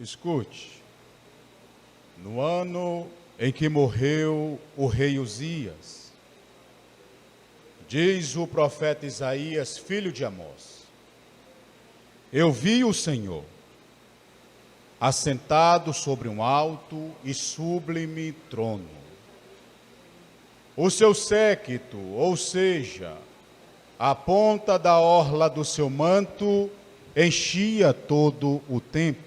Escute, no ano em que morreu o rei Uzias, diz o profeta Isaías, filho de Amós: eu vi o Senhor assentado sobre um alto e sublime trono. O seu séquito, ou seja, a ponta da orla do seu manto, enchia todo o templo.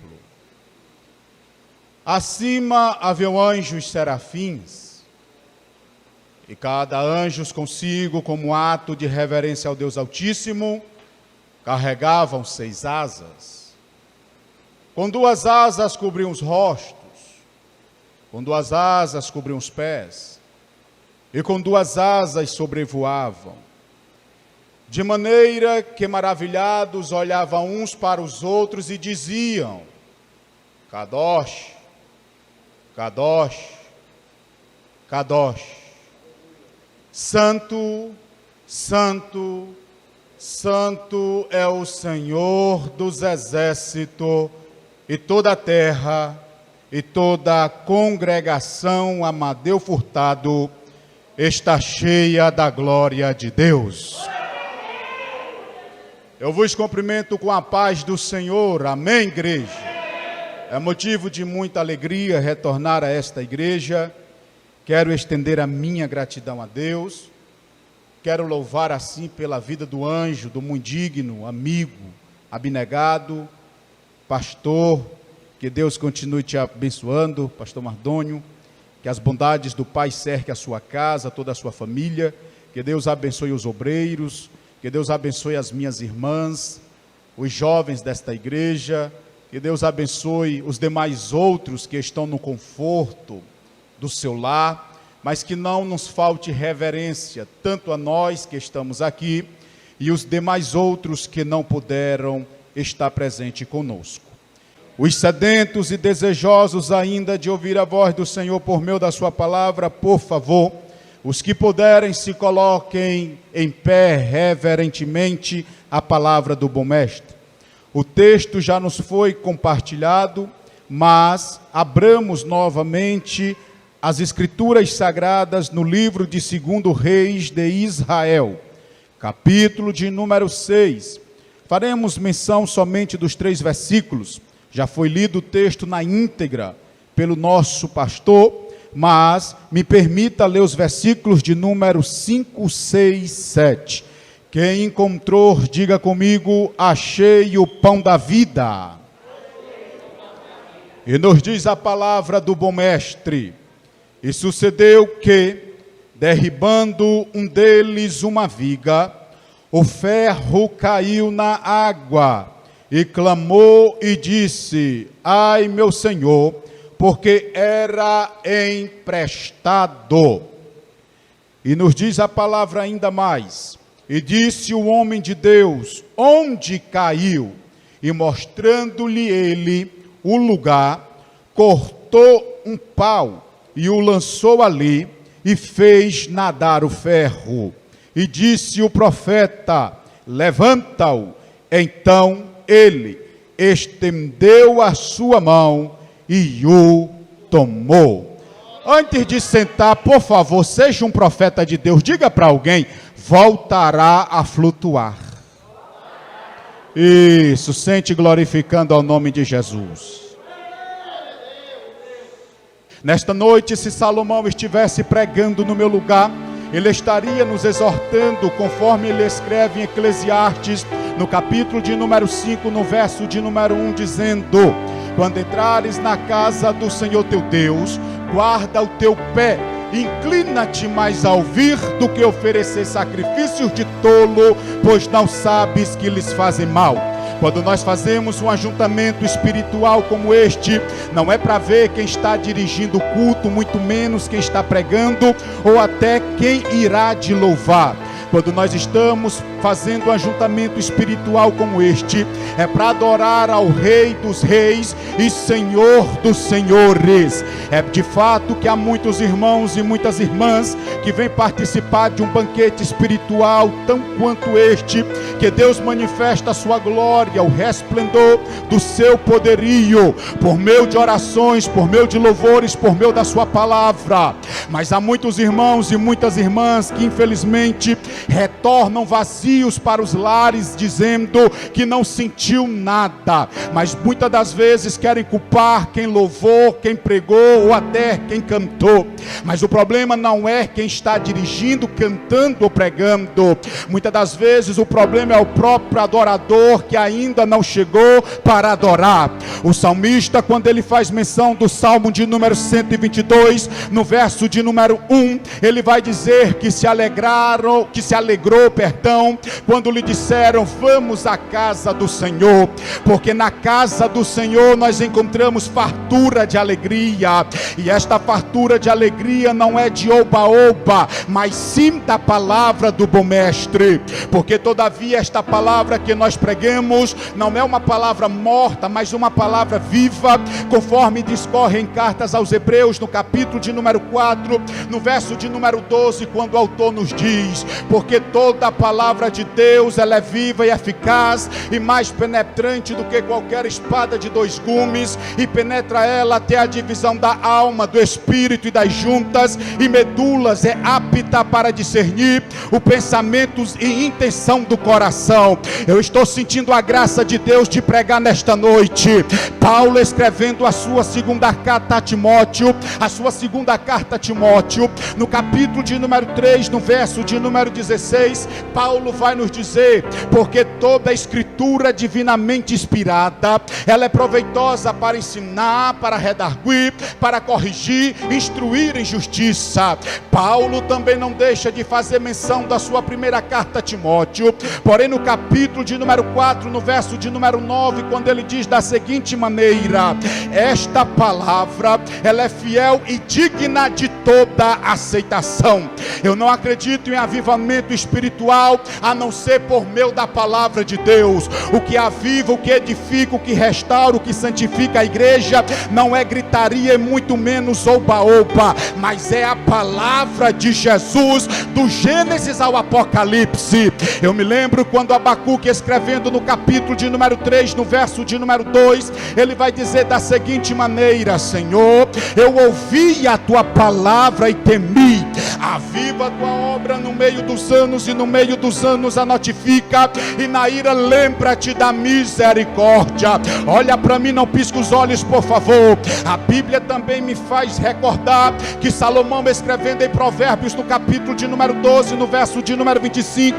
Acima haviam anjos serafins, e cada anjo consigo, como ato de reverência ao Deus Altíssimo, carregavam 6 asas. Com 2 asas cobriam os rostos, com 2 asas cobriam os pés, e com 2 asas sobrevoavam, de maneira que maravilhados olhavam uns para os outros e diziam: Kadosh, Kadosh, Kadosh, Santo, Santo, Santo é o Senhor dos exércitos, e toda a terra e toda a congregação Amadeu Furtado está cheia da glória de Deus. Eu vos cumprimento com a paz do Senhor, amém, igreja? É motivo de muita alegria retornar a esta igreja. Quero estender a minha gratidão a Deus. Quero louvar assim pela vida do anjo, do muito digno, amigo, abnegado, pastor. Que Deus continue te abençoando, pastor Mardônio. Que as bondades do Pai cerquem a sua casa, toda a sua família. Que Deus abençoe os obreiros. Que Deus abençoe as minhas irmãs, os jovens desta igreja. Que Deus abençoe os demais outros que estão no conforto do seu lar, mas que não nos falte reverência, tanto a nós que estamos aqui e os demais outros que não puderam estar presente conosco. Os sedentos e desejosos ainda de ouvir a voz do Senhor por meio da sua palavra, por favor, os que puderem se coloquem em pé reverentemente a palavra do bom mestre. O texto já nos foi compartilhado, mas abramos novamente as Escrituras Sagradas no livro de 2 Reis de Israel, capítulo de número 6. Faremos menção somente dos 3 versículos. Já foi lido o texto na íntegra pelo nosso pastor, mas me permita ler os versículos de número 5, 6, 7. Quem encontrou, diga comigo: achei o pão da vida. E nos diz a palavra do bom mestre: e sucedeu que, derribando um deles uma viga, o ferro caiu na água, e clamou e disse: ai, meu senhor, porque era emprestado. E nos diz a palavra ainda mais: e disse o homem de Deus: onde caiu? E mostrando-lhe ele o lugar, cortou um pau e o lançou ali e fez nadar o ferro. E disse o profeta: levanta-o. Então ele estendeu a sua mão e o tomou. Antes de sentar, por favor, seja um profeta de Deus, diga para alguém: voltará a flutuar. Isso, sente glorificando ao nome de Jesus. Nesta noite, se Salomão estivesse pregando no meu lugar, ele estaria nos exortando, conforme ele escreve em Eclesiastes, no capítulo de número 5, no verso de número 1, dizendo: quando entrares na casa do Senhor teu Deus, guarda o teu pé, inclina-te mais a ouvir do que oferecer sacrifícios de tolo, pois não sabes que lhes fazem mal. Quando nós fazemos um ajuntamento espiritual como este, não é para ver quem está dirigindo o culto, muito menos quem está pregando, ou até quem irá de louvar. Quando nós estamos fazendo um ajuntamento espiritual como este, é para adorar ao Rei dos Reis e Senhor dos Senhores. É de fato que há muitos irmãos e muitas irmãs que vêm participar de um banquete espiritual tão quanto este, que Deus manifesta a sua glória, o resplendor do seu poderio, por meio de orações, por meio de louvores, por meio da sua palavra. Mas há muitos irmãos e muitas irmãs que infelizmente retornam vazios para os lares, dizendo que não sentiu nada, mas muitas das vezes querem culpar quem louvou, quem pregou ou até quem cantou. Mas o problema não é quem está dirigindo, cantando ou pregando. Muitas das vezes o problema é o próprio adorador que ainda não chegou para adorar. O salmista, quando ele faz menção do Salmo de número 122, no verso de número 1, ele vai dizer que se alegrou, quando lhe disseram: vamos à casa do Senhor, porque na casa do Senhor nós encontramos fartura de alegria, e esta fartura de alegria não é de oba-oba, mas sim da palavra do bom mestre, porque todavia esta palavra que nós pregamos não é uma palavra morta, mas uma palavra viva, conforme discorre em cartas aos Hebreus, no capítulo de número 4, no verso de número 12, quando o autor nos diz: porque toda a palavra de Deus, ela é viva e eficaz, e mais penetrante do que qualquer espada de dois gumes, e penetra ela até a divisão da alma, do espírito e das juntas e medulas, é apta para discernir o pensamento e intenção do coração. Eu estou sentindo a graça de Deus de pregar nesta noite. Paulo, escrevendo a sua segunda carta a Timóteo, no capítulo de número 3, no verso de número 16, Paulo vai nos dizer: porque toda a escritura divinamente inspirada, ela é proveitosa para ensinar, para redarguir, para corrigir, instruir em justiça. Paulo também não deixa de fazer menção da sua primeira carta a Timóteo, porém no capítulo de número 4, no verso de número 9, quando ele diz da seguinte maneira: esta palavra, ela é fiel e digna de toda aceitação. Eu não acredito em avivamento espiritual a não ser por meio da palavra de Deus. O que aviva, o que edifica, o que restaura, o que santifica a igreja não é gritaria e muito menos oba-oba, mas é a palavra de Jesus, do Gênesis ao Apocalipse. Eu me lembro quando Abacuque, escrevendo no capítulo de número 3, no verso de número 2, ele vai dizer da seguinte maneira: Senhor, eu ouvi a tua palavra e temi. Aviva a tua obra no meio dos anos, e no meio dos anos a notifica, e na ira lembra-te da misericórdia. Olha para mim, não pisca os olhos, por favor. A Bíblia também me faz recordar que Salomão, escrevendo em Provérbios, no capítulo de número 12, no verso de número 25,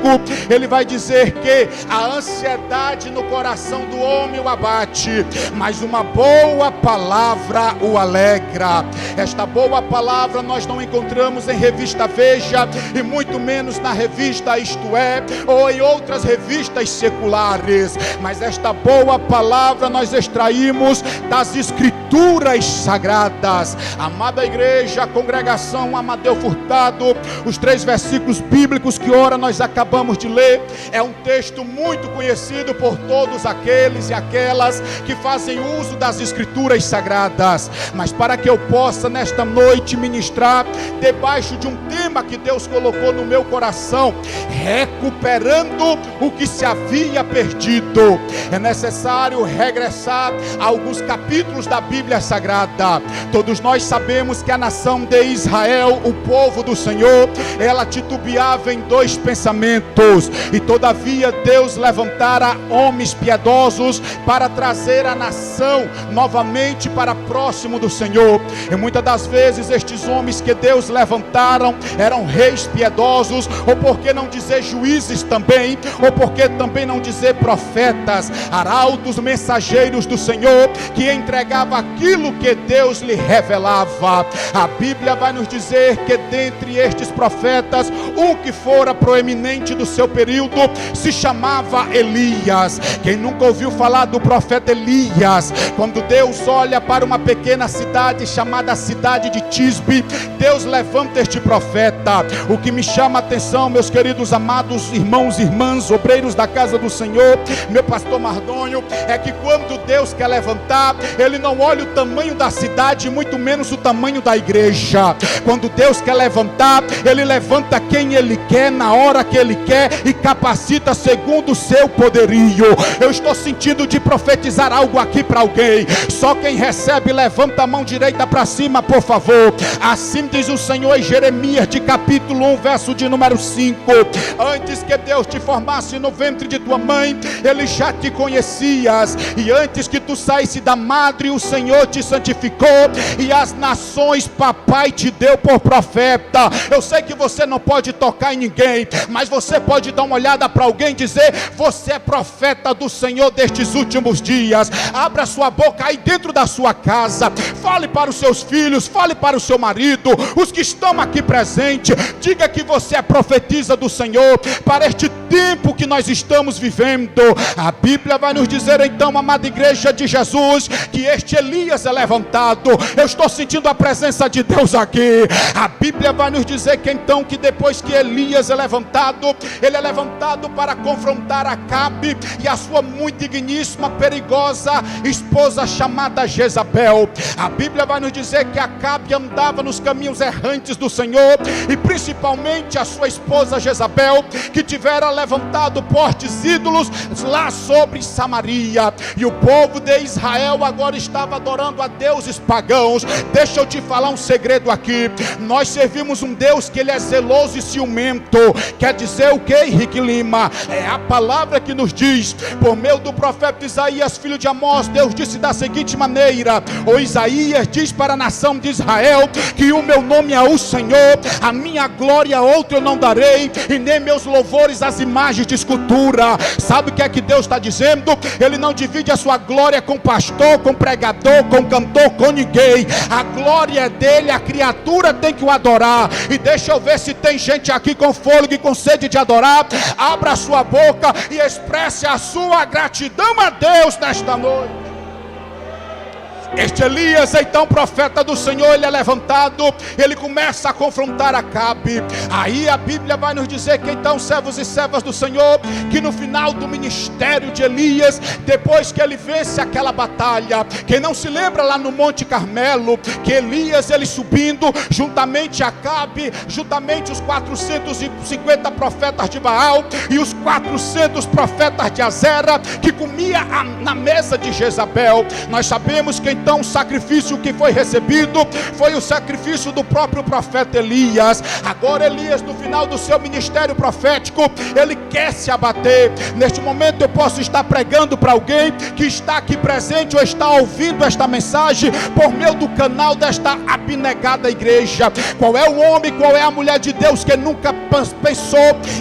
ele vai dizer que a ansiedade no coração do homem o abate, mas uma boa palavra o alegra. Esta boa palavra nós não encontramos em revista Veja, e muito menos na revista Isto É, ou em outras revistas seculares, mas esta boa palavra nós extraímos das escrituras sagradas. Amada igreja, congregação Amadeu Furtado, os 3 versículos bíblicos que ora nós acabamos de ler, é um texto muito conhecido por todos aqueles e aquelas que fazem uso das escrituras sagradas, mas para que eu possa nesta noite ministrar debaixo de um tema que Deus colocou no meu coração, recuperando o que se havia perdido, é necessário regressar a alguns capítulos da Bíblia Sagrada. Todos nós sabemos que a nação de Israel, o povo do Senhor, ela titubeava em 2 pensamentos, e todavia Deus levantara homens piedosos para trazer a nação novamente para próximo do Senhor. E muitas das vezes estes homens que Deus levantaram eram reis piedosos, ou por que não dizer juízes também, ou por que também não dizer profetas, arautos, mensageiros do Senhor, que entregava aquilo que Deus lhe revelava. A Bíblia vai nos dizer que dentre estes profetas, um que fora proeminente do seu período se chamava Elias. Quem nunca ouviu falar do profeta Elias? Quando Deus olha para uma pequena cidade chamada cidade de Tisbe, Deus levanta este profeta profeta. O que me chama a atenção, meus queridos amados irmãos e irmãs, obreiros da casa do Senhor, meu pastor Mardônio, é que quando Deus quer levantar, Ele não olha o tamanho da cidade, muito menos o tamanho da igreja. Quando Deus quer levantar, Ele levanta quem Ele quer, na hora que Ele quer, e capacita segundo o seu poderio. Eu estou sentindo de profetizar algo aqui para alguém. Só quem recebe, levanta a mão direita para cima, por favor. Assim diz o Senhor em Jeremias, de capítulo 1, verso de número 5. Antes que Deus te formasse no ventre de tua mãe, Ele já te conhecias, e antes que tu saísse da madre, o Senhor te santificou, e as nações papai te deu por profeta. Eu sei que você não pode tocar em ninguém, mas você pode dar uma olhada para alguém e dizer: você é profeta do Senhor destes últimos dias. Abra sua boca aí dentro da sua casa, fale para os seus filhos, fale para o seu marido, os que estão aqui presentes, diga que você é profetisa do Senhor para este tempo que nós estamos vivendo. A Bíblia vai nos dizer então, amada igreja de Jesus, que este Elias é levantado. Eu estou sentindo a presença de Deus aqui. A Bíblia vai nos dizer que então, que depois que Elias é levantado, ele é levantado para confrontar Acabe e a sua muito digníssima, perigosa esposa chamada Jezabel. A Bíblia vai nos dizer que Acabe andava nos caminhos errantes do Senhor, e principalmente a sua esposa Jezabel, que tivera levantado postes ídolos lá sobre Samaria, e o povo de Israel agora estava adorando a deuses pagãos. Deixa eu te falar um segredo aqui: nós servimos um Deus que Ele é zeloso e ciumento. Quer dizer o que, Henrique Lima? É a palavra que nos diz, por meio do profeta Isaías, filho de Amós, Deus disse da seguinte maneira: o Isaías diz para a nação de Israel que o meu nome é o Senhor, a minha glória a outro eu não darei, e nem meus louvores às imagens de escultura. Sabe o que é que Deus está dizendo? Ele não divide a sua glória com pastor, com pregador, com cantor, com ninguém. A glória é dele, a criatura tem que o adorar. E deixa eu ver se tem gente aqui com fôlego e com sede de adorar. Abra a sua boca e expresse a sua gratidão a Deus nesta noite. Este Elias, então profeta do Senhor, ele é levantado, ele começa a confrontar Acabe. Aí a Bíblia vai nos dizer que então, servos e servas do Senhor, que no final do ministério de Elias, depois que ele vence aquela batalha, quem não se lembra lá no Monte Carmelo, que Elias, ele subindo, juntamente Acabe, juntamente os 450 profetas de Baal, e os 400 profetas de Azera, que comia na mesa de Jezabel. Nós sabemos que então o sacrifício que foi recebido foi o sacrifício do próprio profeta Elias. Agora Elias, no final do seu ministério profético, ele quer se abater. Neste momento eu posso estar pregando para alguém que está aqui presente ou está ouvindo esta mensagem por meio do canal desta abnegada igreja. Qual é o homem, qual é a mulher de Deus que nunca pensou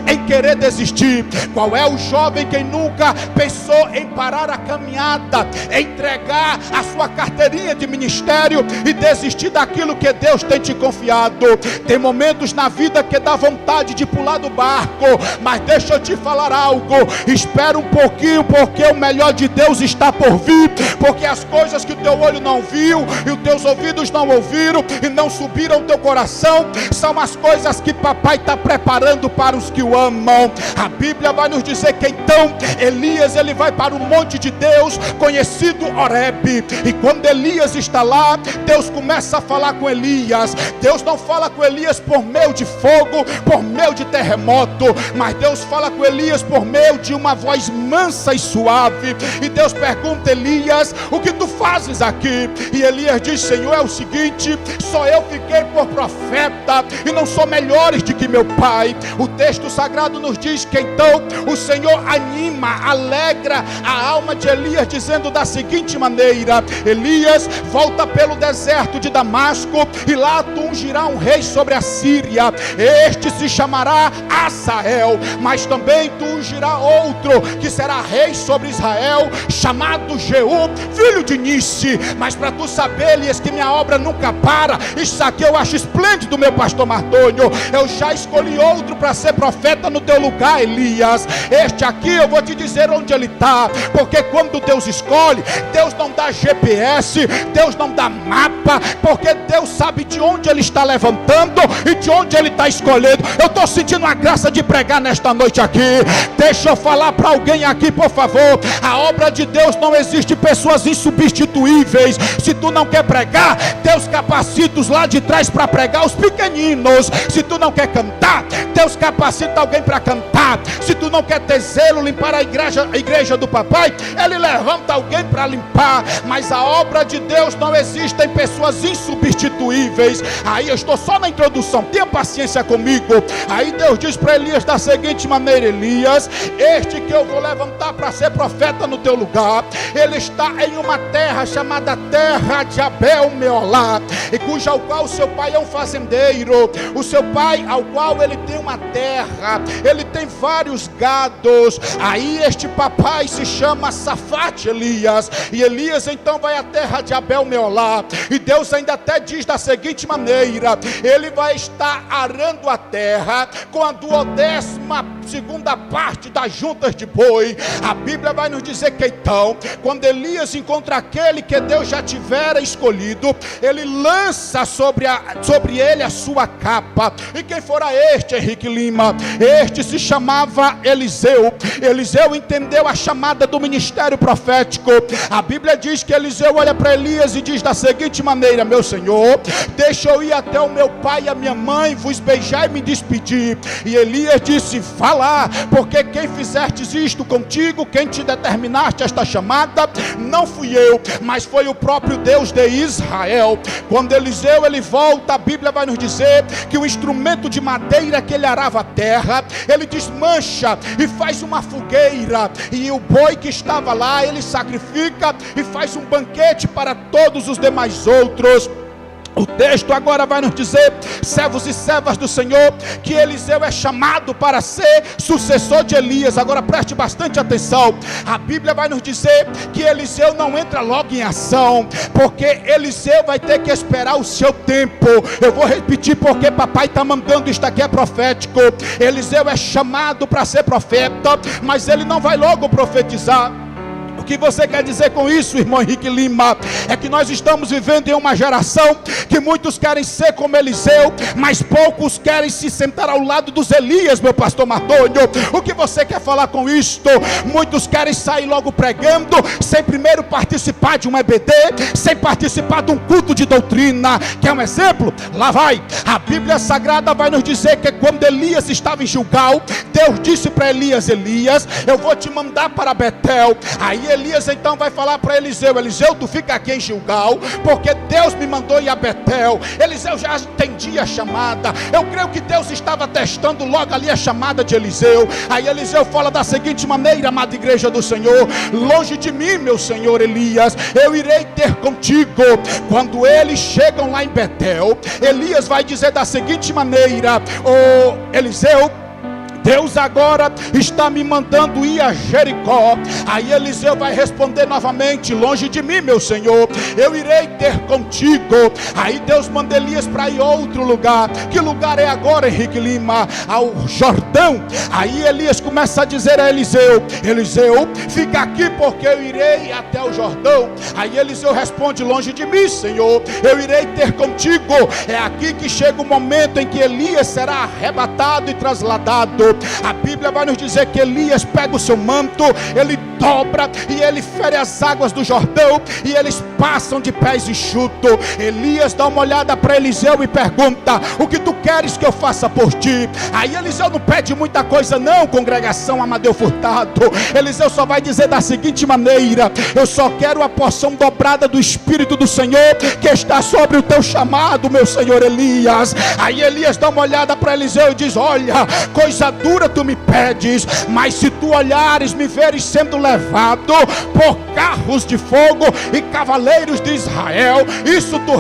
em querer desistir? Qual é o jovem que nunca pensou em parar a caminhada, em entregar a sua carteirinha de ministério e desistir daquilo que Deus tem te confiado? Tem momentos na vida que dá vontade de pular do barco, mas deixa eu te falar algo: espera um pouquinho, porque o melhor de Deus está por vir. Porque as coisas que o teu olho não viu e os teus ouvidos não ouviram e não subiram ao teu coração, são as coisas que papai está preparando para os que o amam. A Bíblia vai nos dizer que então Elias, ele vai para o monte de Deus, conhecido Horebe, e quando Elias está lá, Deus começa a falar com Elias. Deus não fala com Elias por meio de fogo, por meio de terremoto, mas Deus fala com Elias por meio de uma voz mansa e suave. E Deus pergunta: Elias, o que tu fazes aqui? E Elias diz: Senhor, é o seguinte, só eu fiquei por profeta e não sou melhores do que meu pai. O texto sagrado nos diz que então o Senhor anima, alegra a alma de Elias, dizendo da seguinte maneira: Elias, volta pelo deserto de Damasco, e lá tu ungirá um rei sobre a Síria. Este se chamará Asael, mas também tu ungirá outro, que será rei sobre Israel, chamado Jeú, filho de Nissi. Mas para tu saber, Elias, que minha obra nunca para, isso aqui eu acho esplêndido, meu pastor Mardônio. Eu já escolhi outro para ser profeta no teu lugar, Elias. Este aqui eu vou te dizer onde ele está, porque quando Deus escolhe, Deus não dá GPS, GPS, Deus não dá mapa, porque Deus sabe de onde Ele está levantando e de onde Ele está escolhendo. Eu estou sentindo a graça de pregar nesta noite aqui. Deixa eu falar para alguém aqui, por favor. A obra de Deus não existe pessoas insubstituíveis. Se tu não quer pregar, Deus capacita os lá de trás para pregar, os pequeninos. Se tu não quer cantar, Deus capacita alguém para cantar. Se tu não quer ter zelo, limpar a igreja do papai, Ele levanta alguém para limpar. Mas a obra de Deus não existe em pessoas insubstituíveis. Aí eu estou só na introdução, tenha paciência comigo. Aí Deus diz para Elias da seguinte maneira: Elias, este que eu vou levantar para ser profeta no teu lugar, ele está em uma terra chamada terra de Abel-Meolá, e cuja ao qual seu pai é um fazendeiro. O seu pai, ao qual ele tem uma terra, ele tem vários gados. Aí este papai se chama Safate Elias, e Elias então vai à terra de Abel-Meolá, e Deus ainda até diz da seguinte maneira: ele vai estar arando a terra com a 12ª parte das juntas de boi. A Bíblia vai nos dizer que então, quando Elias encontra aquele que Deus já tivera escolhido, ele lança sobre ele a sua capa. E quem fora este, Henrique Lima? Este se chamava Eliseu. Eliseu entendeu a chamada do ministério profético. A Bíblia diz que Eliseu olha para Elias e diz da seguinte maneira: meu senhor, deixa eu ir até o meu pai e a minha mãe, vos beijar e me despedir. E Elias disse: vá lá, porque quem fizestes isto contigo, quem te determinaste esta chamada, não fui eu, mas foi o próprio Deus de Israel. Quando Eliseu ele volta, a Bíblia vai nos dizer que o instrumento de madeira que ele arava a terra, ele desmancha e faz uma fogueira, e o boi que estava lá, ele sacrifica e faz um banquete para todos os demais outros. O texto agora vai nos dizer, servos e servas do Senhor, que Eliseu é chamado para ser sucessor de Elias. Agora preste bastante atenção. A Bíblia vai nos dizer que Eliseu não entra logo em ação, porque Eliseu vai ter que esperar o seu tempo. Eu vou repetir, porque papai está mandando, isto aqui é profético. Eliseu é chamado para ser profeta, mas ele não vai logo profetizar. O que você quer dizer com isso, irmão Henrique Lima? É que nós estamos vivendo em uma geração que muitos querem ser como Eliseu, mas poucos querem se sentar ao lado dos Elias, meu pastor Mardônio. O que você quer falar com isto? Muitos querem sair logo pregando, sem primeiro participar de um EBD, sem participar de um culto de doutrina. Quer um exemplo? Lá vai. A Bíblia Sagrada vai nos dizer que quando Elias estava em Gilgal, Deus disse para Elias: Elias, eu vou te mandar para Betel. Aí Elias então vai falar para Eliseu: Eliseu, tu fica aqui em Gilgal, porque Deus me mandou ir a Betel. Eliseu já entendia a chamada. Eu creio que Deus estava testando logo ali a chamada de Eliseu. Aí Eliseu fala da seguinte maneira: amada igreja do Senhor, longe de mim, meu senhor Elias, eu irei ter contigo. Quando eles chegam lá em Betel, Elias vai dizer da seguinte maneira: Eliseu, Deus agora está me mandando ir a Jericó. Aí Eliseu vai responder novamente: longe de mim, meu senhor, eu irei ter contigo. Aí Deus manda Elias para ir a outro lugar. Que lugar é agora, Henrique Lima? Ao Jordão. Aí Elias começa a dizer a Eliseu: Eliseu, fica aqui, porque eu irei até o Jordão. Aí Eliseu responde: longe de mim, senhor, eu irei ter contigo. É aqui que chega o momento em que Elias será arrebatado e trasladado. A Bíblia vai nos dizer que Elias pega o seu manto, ele dobra e ele fere as águas do Jordão, e eles passam de pés enxutos. Elias dá uma olhada para Eliseu e pergunta: o que tu queres que eu faça por ti? Aí Eliseu não pede muita coisa não, congregação Amadeu Furtado. Eliseu só vai dizer da seguinte maneira: eu só quero a porção dobrada do Espírito do Senhor que está sobre o teu chamado, meu senhor Elias. Aí Elias dá uma olhada para Eliseu e diz: olha, coisa dura tu me pedes, mas se tu olhares, me veres sendo levado por carros de fogo e cavaleiros de Israel, isso tu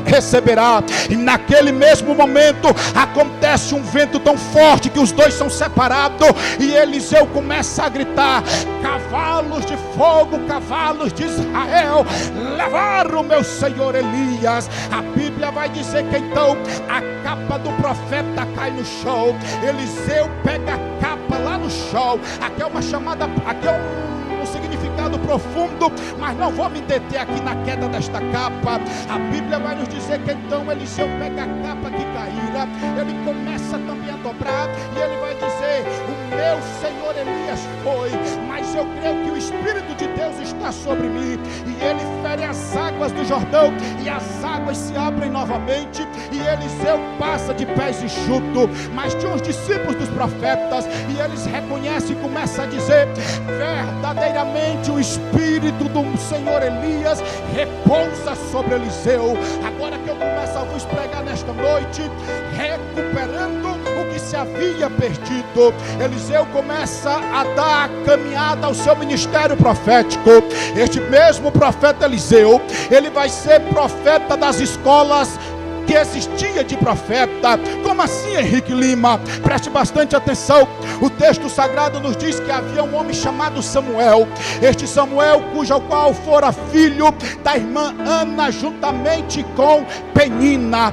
receberá. E naquele mesmo momento acontece um vento tão forte que os dois são separados, e Eliseu começa a gritar: cavalos de fogo, cavalos de Israel, levaram meu senhor Elias. A Bíblia vai dizer que então a capa do profeta cai no chão. Eliseu pega a capa lá no chão. Aqui é uma chamada, aqui é um significado significado profundo, mas não vou me deter aqui na queda desta capa. A Bíblia vai nos dizer que então Eliseu pega a capa que caíra, ele começa também a dobrar, e ele vai dizer: o meu senhor Elias foi, mas eu creio que o Espírito de Deus está sobre mim. E ele fere as águas do Jordão, e as águas se abrem novamente, e Eliseu passa de pés enxutos. Mas tinha uns discípulos dos profetas, e eles reconhecem e começam a dizer: verdadeiramente o Espírito do Senhor Elias repousa sobre Eliseu. Agora que eu começo a vos pregar nesta noite, recuperando o que se havia perdido, Eliseu começa a dar caminhada ao seu ministério profético. Este mesmo profeta Eliseu, ele vai ser profeta das escolas que existia de profeta. Como assim, Henrique Lima? Preste bastante atenção. O texto sagrado nos diz que havia um homem chamado Samuel. Este Samuel, cujo qual fora filho da irmã Ana, juntamente com Penina,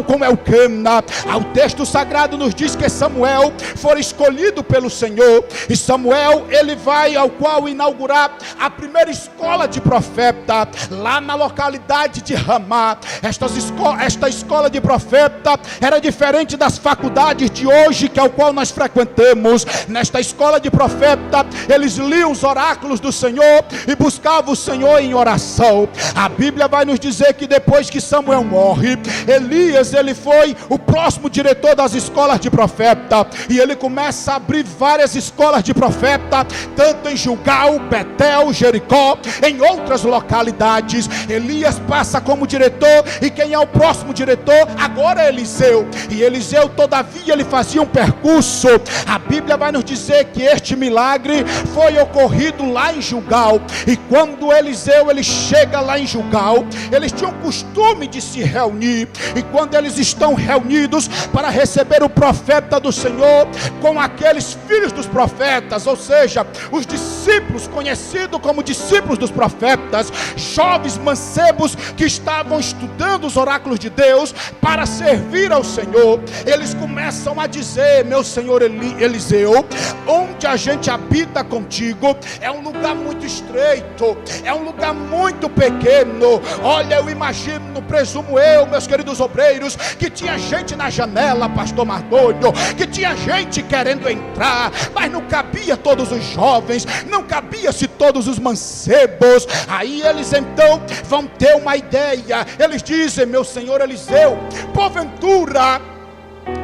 com Elcana. O texto sagrado nos diz que Samuel foi escolhido pelo Senhor, e Samuel, ele vai ao qual inaugurar a primeira escola de profeta, lá na localidade de Ramá. Esta escola de profeta era diferente das faculdades de hoje, que é o qual nós frequentamos. Nesta escola de profeta, eles liam os oráculos do Senhor e buscavam o Senhor em oração. A Bíblia vai nos dizer que depois que Samuel morre, Elias, ele foi o próximo diretor das escolas de profeta, e ele começa a abrir várias escolas de profeta, tanto em Gilgal, Betel, Jericó, em outras localidades. Elias passa como diretor, e quem é o próximo diretor? Agora é Eliseu. E Eliseu, todavia, ele fazia um percurso. A Bíblia vai nos dizer que este milagre foi ocorrido lá em Gilgal, e quando Eliseu, ele chega lá em Gilgal, eles tinham costume de se reunir, e quando eles estão reunidos para receber o profeta do Senhor, com aqueles filhos dos profetas, ou seja, os discípulos, conhecidos como discípulos dos profetas, jovens mancebos que estavam estudando os oráculos de Deus para servir ao Senhor, eles começam a dizer: meu senhor Eliseu, onde a gente habita contigo é um lugar muito estreito, é um lugar muito pequeno. Olha, eu imagino, presumo eu, meus queridos obreiros, que tinha gente na janela, pastor Mardônio, que tinha gente querendo entrar, mas não cabia todos os jovens, não cabia-se todos os mancebos. Aí eles então vão ter uma ideia. Eles dizem: meu senhor Eliseu, porventura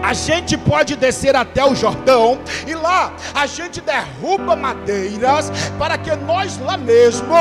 a gente pode descer até o Jordão, e lá a gente derruba madeiras, para que nós lá mesmo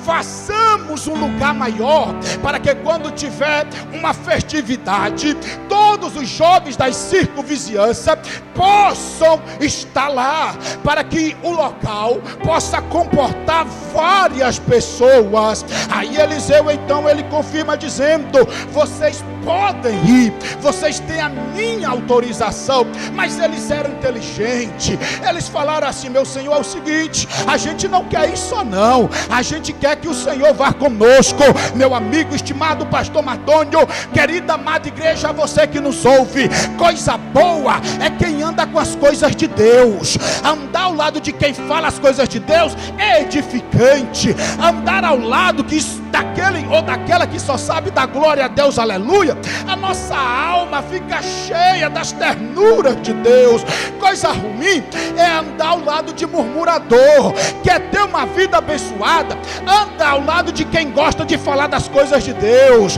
façamos um lugar maior, para que quando tiver uma festividade, todos os jovens da circunvizinhança possam estar lá, para que o local possa comportar várias pessoas. Aí Eliseu então ele confirma dizendo: vocês podem ir, vocês têm a minha autorização. Mas eles eram inteligentes, eles falaram assim: meu senhor, é o seguinte, a gente não quer ir só não, a gente quer que o Senhor vá conosco. Meu amigo estimado pastor Mardônio, querida amada igreja, você que nos ouve, coisa boa é quem anda com as coisas de Deus. Andar ao lado de quem fala as coisas de Deus é edificante. Andar ao lado daquele ou daquela que só sabe dar glória a Deus, aleluia, a nossa alma fica cheia das ternuras de Deus. Coisa ruim é andar ao lado de murmurador. Quer ter uma vida abençoada? Anda ao lado de quem gosta de falar das coisas de Deus.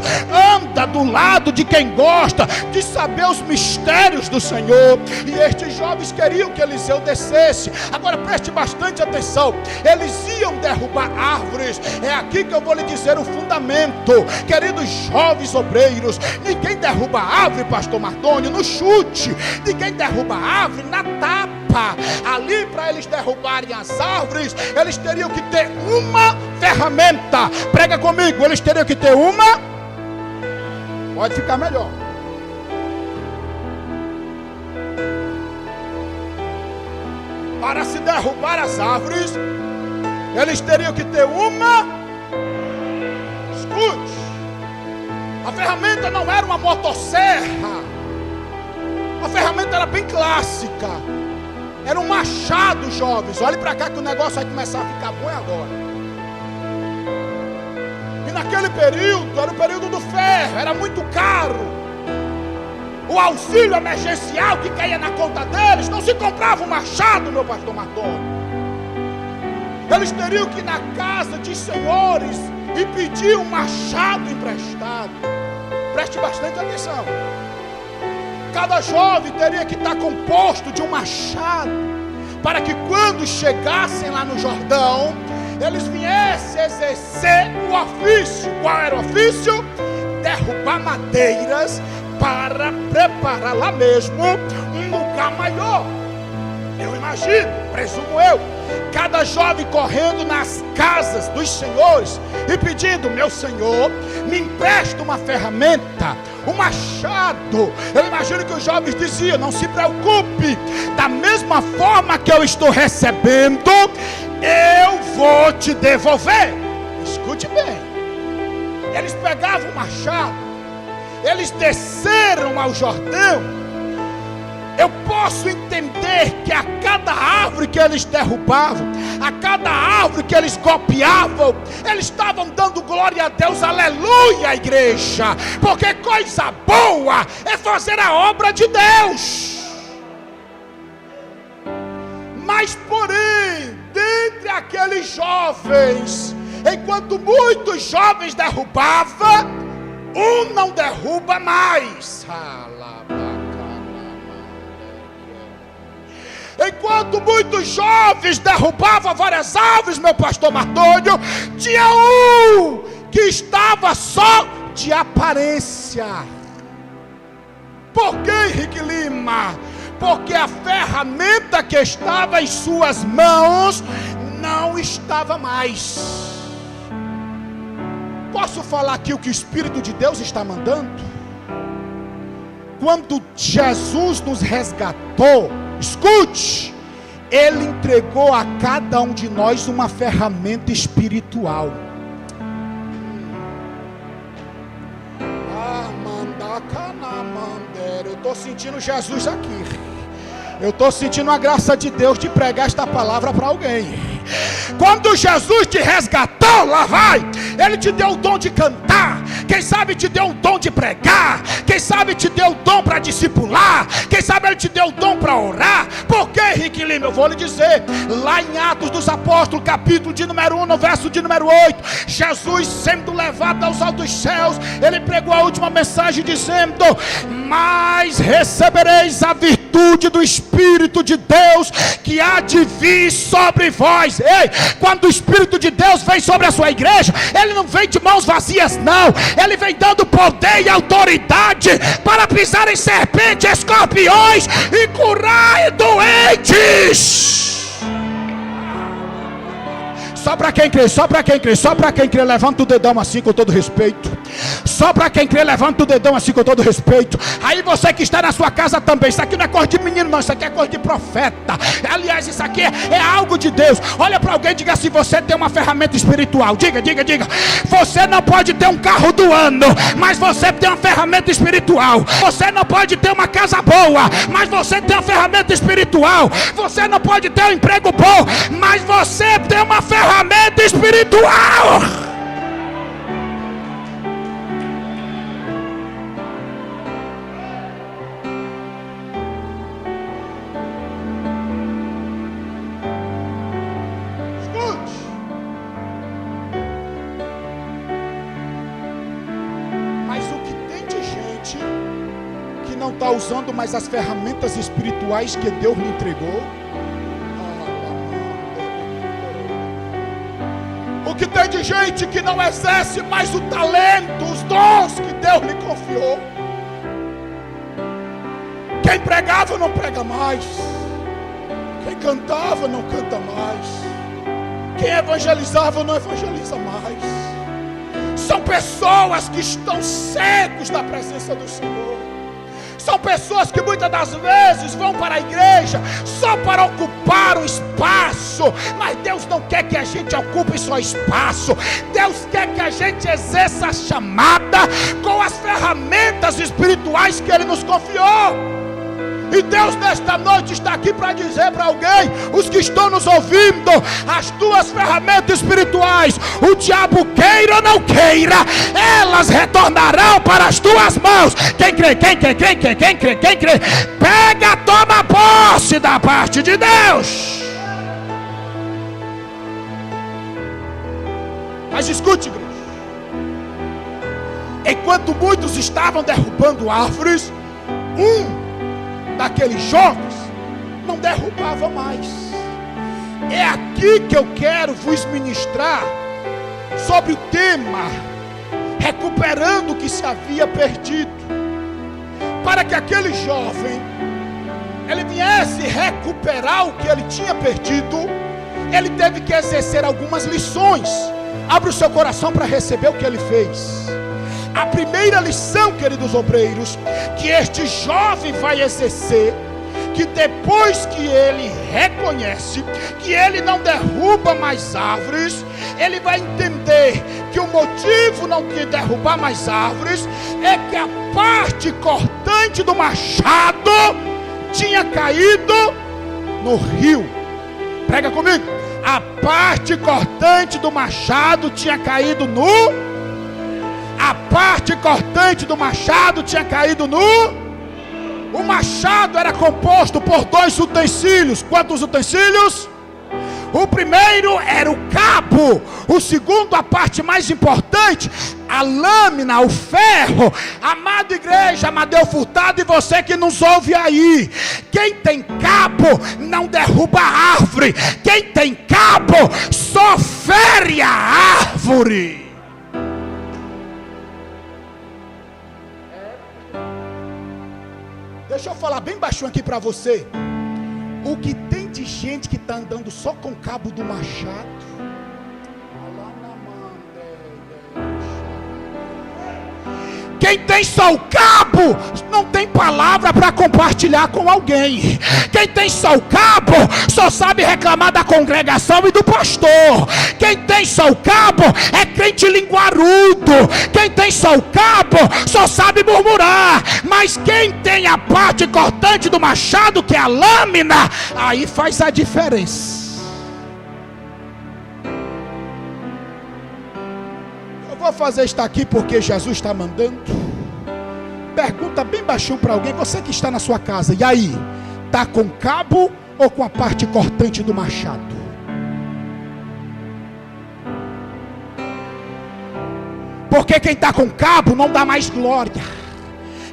Anda do lado de quem gosta de saber os mistérios do Senhor. E estes jovens queriam que Eliseu descesse. Agora preste bastante atenção. Eles iam derrubar árvores. É aqui que eu vou lhe dizer o fundamento. Queridos jovens obreiros, ninguém derruba árvore, pastor Mardônio, no chute. Ninguém derruba árvore na tapa. Ali, para eles derrubarem as árvores, eles teriam que ter uma ferramenta. Prega comigo, eles teriam que ter uma. Pode ficar melhor. Para se derrubar as árvores, eles teriam que ter uma. Escute, a ferramenta não era uma motosserra, a ferramenta era bem clássica, era um machado, jovens. Olhe para cá que o negócio vai começar a ficar bom agora. naquele período, era o período do ferro, era muito caro. O auxílio emergencial que caía na conta deles, não se comprava um machado, meu pastor Martoni. Eles teriam que ir na casa de senhores e pedir um machado emprestado. Preste bastante atenção. Cada jovem teria que estar composto de um machado, para que quando chegassem lá no Jordão, eles viessem exercer o ofício. Qual era o ofício? Derrubar madeiras para preparar lá mesmo um lugar maior. Eu imagino, presumo eu, cada jovem correndo nas casas dos senhores e pedindo: meu senhor, me empresta uma ferramenta, um machado. Eu imagino que os jovens diziam: não se preocupe, da mesma forma que eu estou recebendo, eu vou te devolver. Escute bem, eles pegavam o machado, eles desceram ao Jordão. Eu posso entender que a cada árvore que eles derrubavam, a cada árvore que eles golpeavam, eles estavam dando glória a Deus, aleluia, igreja, porque coisa boa é fazer a obra de Deus. Mas porém, dentre aqueles jovens, enquanto muitos jovens derrubavam, um não derruba mais. Enquanto muitos jovens derrubavam várias árvores, meu pastor Martônio, tinha um que estava só de aparência. Por que, Henrique Lima? Porque a ferramenta que estava em suas mãos não estava mais. Posso falar aqui o que o Espírito de Deus está mandando? Quando Jesus nos resgatou, escute, Ele entregou a cada um de nós uma ferramenta espiritual. Eu estou sentindo Jesus aqui. Eu estou sentindo a graça de Deus de pregar esta palavra para alguém. Quando Jesus te resgatou, lá vai, Ele te deu o dom de cantar. Quem sabe te deu o dom de pregar. Quem sabe te deu o dom para discipular. Quem sabe Ele te deu o dom para orar. Por que, Henrique Lima? Eu vou lhe dizer. Lá em Atos dos Apóstolos, capítulo de número 1, no verso de número 8, Jesus sendo levado aos altos céus, Ele pregou a última mensagem dizendo: mas recebereis a virtude do Espírito de Deus, que há de vir sobre vós. Ei, quando o Espírito de Deus vem sobre a sua igreja, Ele não vem de mãos vazias, não. Ele vem dando poder e autoridade para pisar em serpentes, escorpiões e curar doentes. Só para quem crê, só para quem crê, só para quem crê, levanta o dedão assim com todo respeito. Só para quem crê, levanta o dedão assim com todo respeito. Aí você que está na sua casa também, isso aqui não é coisa de menino não, isso aqui é coisa de profeta. Aliás, isso aqui é algo de Deus. Olha para alguém e diga assim: você tem uma ferramenta espiritual. Diga. Você não pode ter um carro do ano, mas você tem uma ferramenta espiritual. Você não pode ter uma casa boa, mas você tem uma ferramenta espiritual. Você não pode ter um emprego bom, mas você tem uma ferramenta espiritual. Escute. Mas o que tem de gente que não está usando mais as ferramentas espirituais que Deus lhe entregou? O que tem de gente que não exerce mais o talento, os dons que Deus lhe confiou? Quem pregava não prega mais. Quem cantava não canta mais. Quem evangelizava não evangeliza mais. São pessoas que estão cegos da presença do Senhor. São pessoas que muitas das vezes vão para a igreja só para ocupar o espaço. Mas Deus não quer que a gente ocupe só espaço. Deus quer que a gente exerça a chamada com as ferramentas espirituais que Ele nos confiou. E Deus nesta noite está aqui para dizer para alguém, os que estão nos ouvindo, as tuas ferramentas espirituais, o diabo queira ou não queira, elas retornarão para as tuas mãos. Quem crê, quem crê, quem crê, quem crê, quem crê, pega, toma posse da parte de Deus. Mas escute, igreja, enquanto muitos estavam derrubando árvores, daqueles jovens não derrubava mais. É aqui que eu quero vos ministrar sobre o tema recuperando o que se havia perdido. Para que aquele jovem ele viesse recuperar o que ele tinha perdido, ele teve que exercer algumas lições. Abre o seu coração para receber o que ele fez. A primeira lição, queridos obreiros, que este jovem vai exercer, que depois que ele reconhece que ele não derruba mais árvores, ele vai entender que o motivo não de derrubar mais árvores é que a parte cortante do machado tinha caído no rio. Prega comigo. A parte cortante do machado tinha caído no... A parte cortante do machado tinha caído no... O machado era composto por 2 utensílios. Quantos utensílios? O primeiro era o cabo. O segundo, a parte mais importante, a lâmina, o ferro. Amada igreja, Amadeu Furtado e você que nos ouve aí, quem tem cabo não derruba a árvore. Quem tem cabo só fere a árvore. Deixa eu falar bem baixinho aqui para você. O que tem de gente que está andando só com o cabo do machado. Quem tem só o cabo não tem palavra para compartilhar com alguém. Quem tem só o cabo só sabe reclamar da congregação e do pastor. Quem tem só o cabo é crente linguarudo. Quem tem só o cabo só sabe murmurar. Mas quem tem a parte cortante do machado, que é a lâmina, aí faz a diferença. Vou fazer isso aqui porque Jesus está mandando. Pergunta bem baixinho para alguém, você que está na sua casa, e aí? Está com cabo ou com a parte cortante do machado? Porque quem está com cabo não dá mais glória.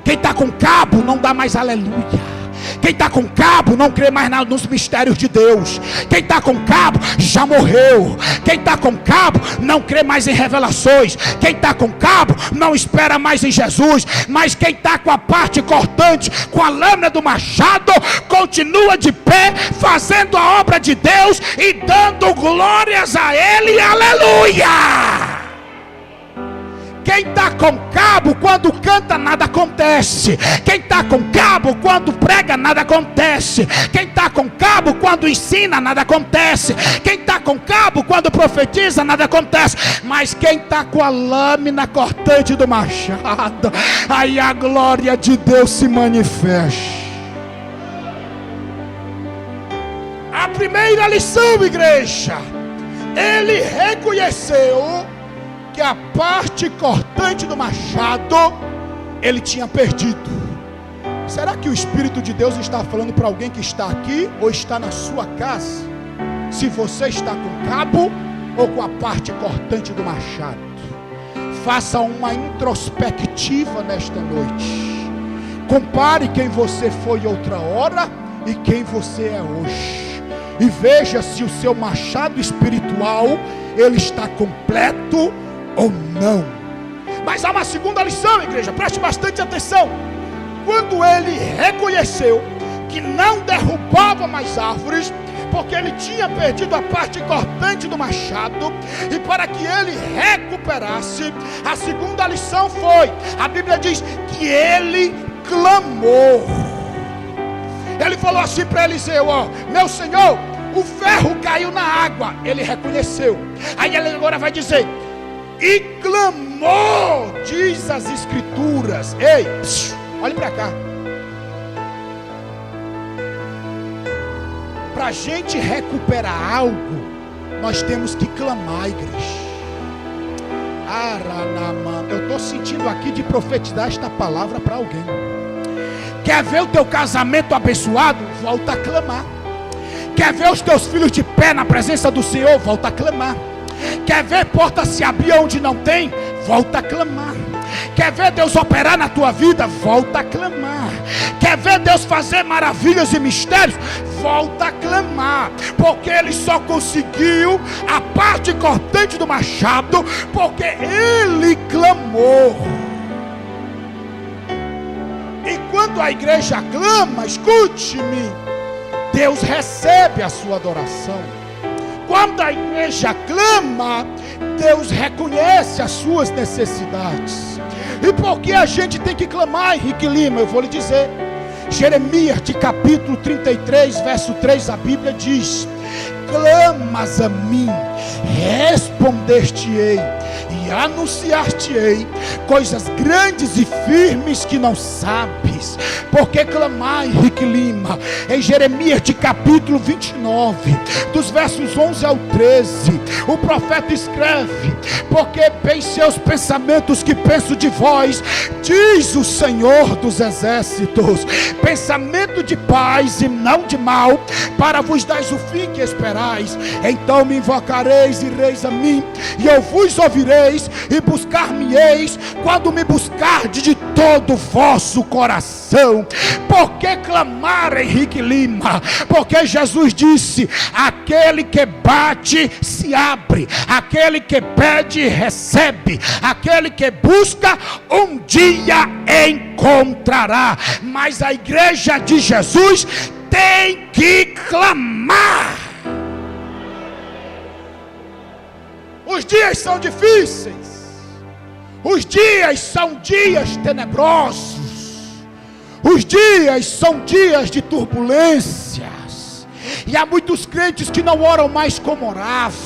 Quem está com cabo não dá mais aleluia. Quem está com cabo não crê mais nos mistérios de Deus. Quem está com cabo já morreu. Quem está com cabo não crê mais em revelações. Quem está com cabo não espera mais em Jesus. Mas quem está com a parte cortante, com a lâmina do machado, continua de pé, fazendo a obra de Deus e dando glórias a Ele. Aleluia! Quem está com cabo, quando canta, nada acontece. Quem está com cabo, quando prega, nada acontece. Quem está com cabo, quando ensina, nada acontece. Quem está com cabo, quando profetiza, nada acontece. Mas quem está com a lâmina cortante do machado, aí a glória de Deus se manifesta. A primeira lição, igreja, ele reconheceu que a parte cortante do machado ele tinha perdido. Será que o Espírito de Deus está falando para alguém que está aqui ou está na sua casa? Se você está com cabo ou com a parte cortante do machado, faça uma introspectiva nesta noite. Compare quem você foi outra hora e quem você é hoje, e veja se o seu machado espiritual ele está completo ou não. Mas há uma segunda lição, igreja, preste bastante atenção. Quando ele reconheceu que não derrubava mais árvores, porque ele tinha perdido a parte cortante do machado, e para que ele recuperasse, a segunda lição foi, a Bíblia diz que ele clamou. Ele falou assim para Eliseu: ó, meu senhor, o ferro caiu na água. Ele reconheceu. Aí ele agora vai dizer: e clamou, diz as escrituras. Ei, olhe para cá. Para a gente recuperar algo, nós temos que clamar, igreja. Eu estou sentindo aqui de profetizar esta palavra para alguém. Quer ver o teu casamento abençoado? Volta a clamar. Quer ver os teus filhos de pé na presença do Senhor? Volta a clamar. Quer ver portas se abrir onde não tem? Volta a clamar. Quer ver Deus operar na tua vida? Volta a clamar. Quer ver Deus fazer maravilhas e mistérios? Volta a clamar. Porque Ele só conseguiu a parte cortante do machado porque Ele clamou. E quando a igreja clama, escute-me, Deus recebe a sua adoração. Quando a igreja clama, Deus reconhece as suas necessidades. E por que a gente tem que clamar, Henrique Lima? Eu vou lhe dizer. Jeremias de capítulo 33, verso 3, a Bíblia diz: clamas a mim, responder-te-ei e anunciar-te-ei coisas grandes e firmes que não sabes. Porque clamar, Henrique Lima, em Jeremias de capítulo 29, dos versos 11 ao 13, o profeta escreve: porque bem sei os pensamentos que penso de vós, diz o Senhor dos exércitos, pensamento de paz e não de mal, para vos dar o fim que esperais. Então me invocareis e ireis a mim, e eu vos ouvireis, e buscar-me-eis quando me buscardes de todo o vosso coração. Por que clamar, Henrique Lima? Porque Jesus disse: aquele que bate se abre, aquele que pede recebe, aquele que busca um dia encontrará. Mas a igreja de Jesus tem que clamar. Os dias são difíceis, os dias são dias tenebrosos, os dias são dias de turbulências, e há muitos crentes que não oram mais como oravam,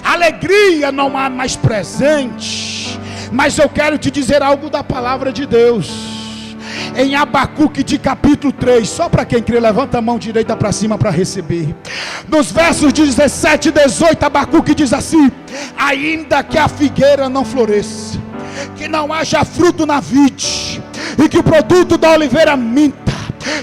alegria não há mais presente. Mas eu quero te dizer algo da palavra de Deus. Em Abacuque de capítulo 3, só para quem crê, levanta a mão direita para cima para receber. Nos versos 17 e 18, Abacuque diz assim: ainda que a figueira não floresça, que não haja fruto na vide, e que o produto da oliveira minta,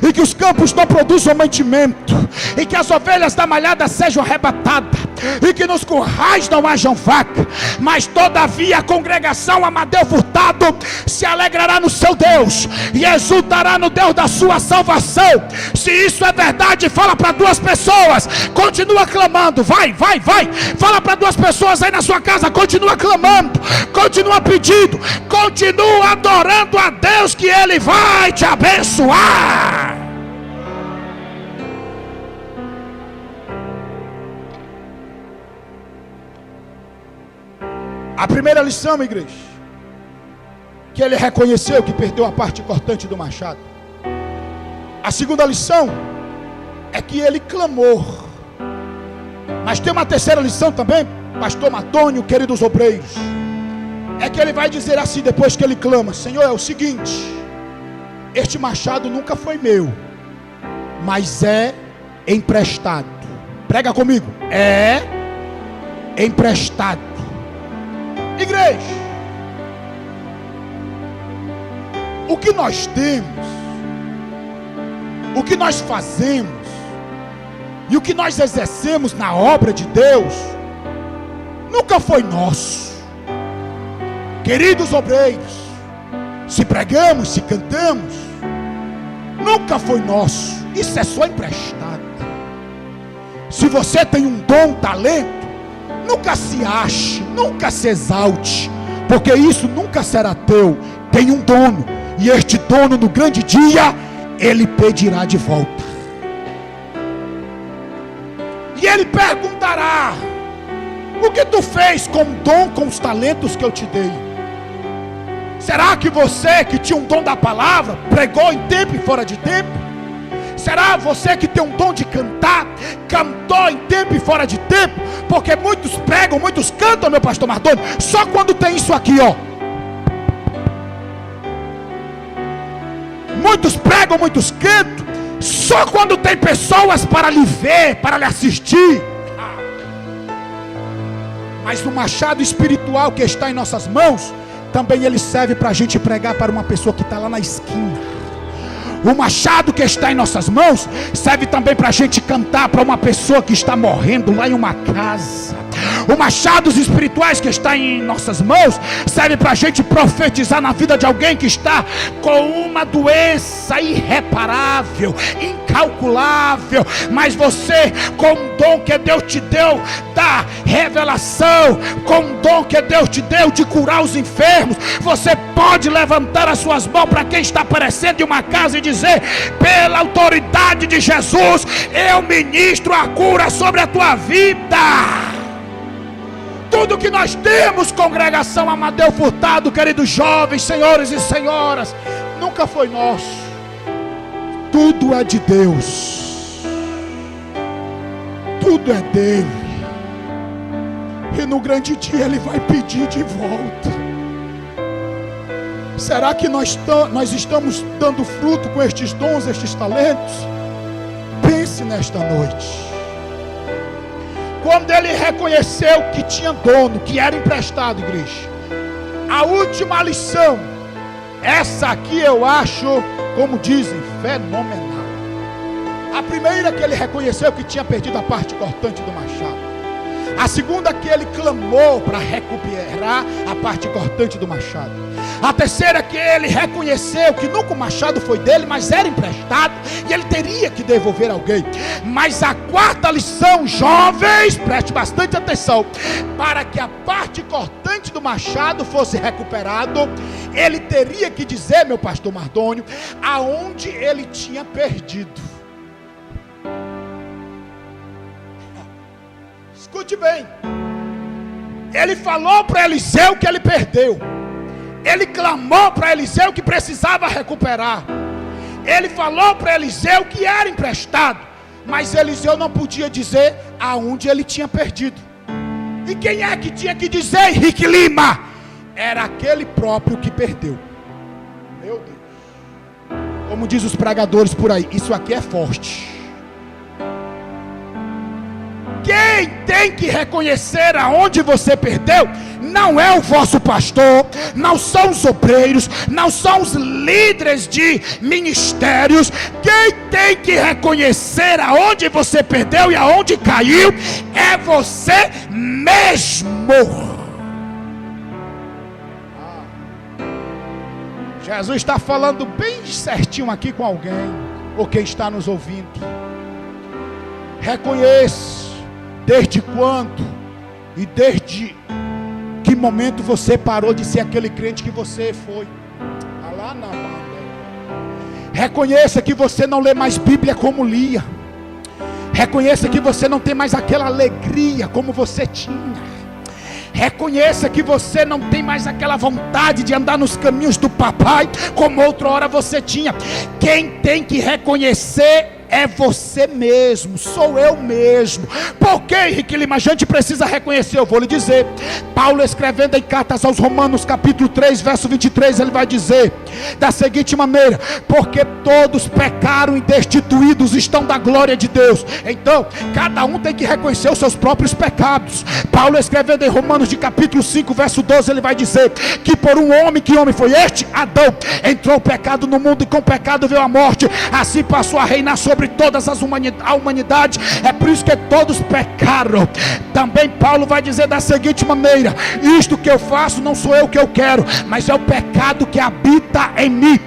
e que os campos não produzam mantimento, e que as ovelhas da malhada sejam arrebatadas, e que nos currais não hajam vaca, mas todavia a congregação Amadeu Furtado se alegrará no seu Deus, e exultará no Deus da sua salvação. Se isso é verdade, fala para duas pessoas, continua clamando, vai, fala para duas pessoas aí na sua casa, continua clamando, continua pedindo, continua adorando a Deus, que Ele vai te abençoar. A primeira lição, igreja, que ele reconheceu que perdeu a parte cortante do machado. A segunda lição é que ele clamou. Mas tem uma terceira lição também, pastor Matônio, queridos obreiros, é que ele vai dizer assim depois que ele clama: Senhor, é o seguinte, este machado nunca foi meu, mas é emprestado. Prega comigo: é emprestado. Igreja, o que nós temos, o que nós fazemos e o que nós exercemos na obra de Deus nunca foi nosso. Queridos obreiros, se pregamos, se cantamos, nunca foi nosso. Isso é só emprestado. Se você tem um dom, talento, nunca se ache, nunca se exalte, porque isso nunca será teu. Tem um dono, e este dono no grande dia, ele pedirá de volta. E ele perguntará: o que tu fez com o dom, com os talentos que eu te dei? Será que você que tinha um dom da palavra, pregou em tempo e fora de tempo? Será você que tem um dom de cantar, cantou em tempo e fora de tempo? Porque muitos pregam, muitos cantam, meu pastor Mardoni, só quando tem isso aqui, ó. Muitos pregam, muitos cantam, Só quando tem pessoas para lhe ver, para lhe assistir. Mas o machado espiritual que está em nossas mãos, também ele serve para a gente pregar para uma pessoa que está lá na esquina. O machado que está em nossas mãos serve também para a gente cantar para uma pessoa que está morrendo lá em uma casa. Os machados espirituais que está em nossas mãos serve para a gente profetizar na vida de alguém que está com uma doença irreparável, incalculável. Mas você, com o dom que Deus te deu da revelação, com o dom que Deus te deu de curar os enfermos, você pode levantar as suas mãos para quem está aparecendo em uma casa e dizer: pela autoridade de Jesus, eu ministro a cura sobre a tua vida. Tudo que nós temos, congregação Amadeu Furtado, queridos jovens, senhores e senhoras, nunca foi nosso. Tudo é de Deus. Tudo é dele. E no grande dia ele vai pedir de volta. Será que nós estamos dando fruto com estes dons, estes talentos? Pense nesta noite. Quando ele reconheceu que tinha dono, que era emprestado, igreja, a última lição, essa aqui eu acho, como dizem, fenomenal. A primeira, que ele reconheceu que tinha perdido a parte cortante do machado. A segunda, que ele clamou para recuperar a parte cortante do machado. A terceira, que ele reconheceu que nunca o machado foi dele, mas era emprestado e ele teria que devolver a alguém. Mas a quarta lição, jovens, preste bastante atenção: para que a parte cortante do machado fosse recuperado, ele teria que dizer, meu pastor Mardônio, aonde ele tinha perdido. Escute bem. Ele falou para Eliseu que ele perdeu. Ele clamou para Eliseu que precisava recuperar. Ele falou para Eliseu que era emprestado. Mas Eliseu não podia dizer aonde ele tinha perdido. E quem é que tinha que dizer, Henrique Lima? Era aquele próprio que perdeu. Meu Deus. Como diz os pregadores por aí, isso aqui é forte. Quem tem que reconhecer aonde você perdeu não é o vosso pastor, não são os obreiros, não são os líderes de ministérios. Quem tem que reconhecer aonde você perdeu e aonde caiu é você mesmo. Jesus está falando bem certinho aqui com alguém, ou quem está nos ouvindo. Reconheça desde quando e desde que momento você parou de ser aquele crente que você foi. Reconheça que você não lê mais Bíblia como lia. Reconheça que você não tem mais aquela alegria como você tinha. Reconheça que você não tem mais aquela vontade de andar nos caminhos do papai como outra hora você tinha. Quem tem que reconhecer é você mesmo, sou eu mesmo. Por que, Henrique Lima? A gente precisa reconhecer, eu vou lhe dizer. Paulo, escrevendo em cartas aos Romanos, capítulo 3, verso 23, ele vai dizer da seguinte maneira: porque todos pecaram e destituídos estão da glória de Deus. Então, cada um tem que reconhecer os seus próprios pecados. Paulo, escrevendo em Romanos, de capítulo 5, verso 12, ele vai dizer que por um homem, que homem foi este? Adão. Entrou o pecado no mundo e com o pecado veio a morte. Assim passou a reinar sobre todas a humanidade. É por isso que todos pecaram. Também Paulo vai dizer da seguinte maneira: isto que eu faço não sou eu que eu quero, mas é o pecado que habita em mim.